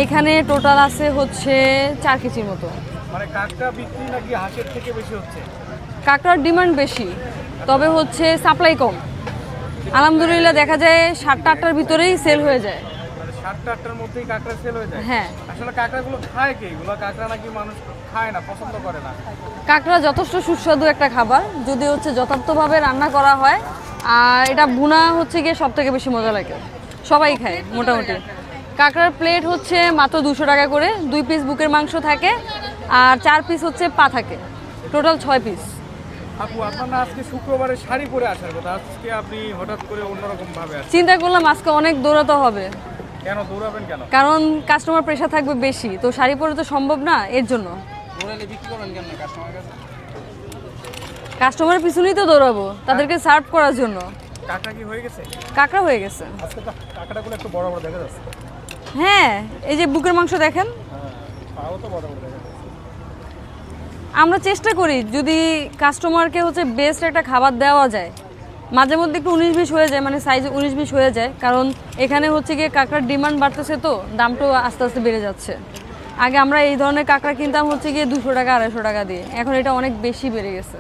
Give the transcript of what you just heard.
এখানে টোটাল আছে হচ্ছে 4 কেজির মতো। মানে কাঁকড়া বিক্রি নাকি হাঁসের থেকে বেশি হচ্ছে? কাঁকড়ার ডিমান্ড বেশি, তবে হচ্ছে সাপ্লাই কম। আলহামদুলিল্লাহ দেখা যায় 7টা-8টার ভিতরেই সেল হয়ে যায়। মানে 7টা-8টার মধ্যেই কাঁকড়া সেল হয়ে যায়? হ্যাঁ। আসলে কাঁকড়াগুলো খায় কে? এগুলো কাঁকড়া নাকি মানুষ খায় না, পছন্দ করে না? কাঁকড়া যথেষ্ট সুস্বাদু একটা খাবার, যদি হচ্ছে যথার্থভাবে রান্না করা হয়। আর এটা ভুনা হচ্ছে গিয়ে সব থেকে বেশি মজা লাগে, সবাই খায় মোটামুটি। কাঁকড়ার প্লেট হচ্ছে মাত্র 200 টাকা করে, 2 পিস বুকের মাংস থাকে আর 4 পিস হচ্ছে পা থাকে, টোটাল 6 পিস। আপু, আপনার না আজকে শুক্রবারে শাড়ি পরে আসার কথা, আজকে আপনি হঠাৎ করে অন্যরকম ভাবে আসছেন? চিন্তা করলাম আজকে অনেক দৌড়াতে হবে। কেন দৌড়াবেন কেন? কারণ কাস্টমার প্রেশার থাকবে বেশি, তো শাড়ি পরে তো সম্ভব না, এর জন্য। দৌড়ালে বিক্রি করেন কেন কাস্টমার কাছে? কাস্টমারের পিছনেই তো দৌড়াবো, তাদেরকে সার্ভ করার জন্য। কাঁকড়া কি হয়ে গেছে? কাঁকড়া হয়ে গেছে। আজকে তো কাঁকড়াগুলো একটু বড় বড় দেখা যাচ্ছে। হ্যাঁ, এই যে বুকের মাংস দেখেন। হ্যাঁ, পাও তো বড় বড় দেখা যাচ্ছে। আমরা চেষ্টা করি যদি কাস্টমারকে হচ্ছে বেস্ট একটা খাবার দেওয়া যায়। মাঝে মধ্যে একটু 19-20 হয়ে যায়, মানে সাইজ 19-20 হয়ে যায়, কারণ এখানে হচ্ছে গিয়ে কাঁকড়ার ডিমান্ড বাড়তেছে, তো দামটাও আস্তে আস্তে বেড়ে যাচ্ছে। আগে আমরা এই ধরনের কাঁকড়া কিনতাম হচ্ছে গিয়ে 200 টাকা 250 টাকা দিয়ে, এখন এটা অনেক বেশি বেড়ে গেছে।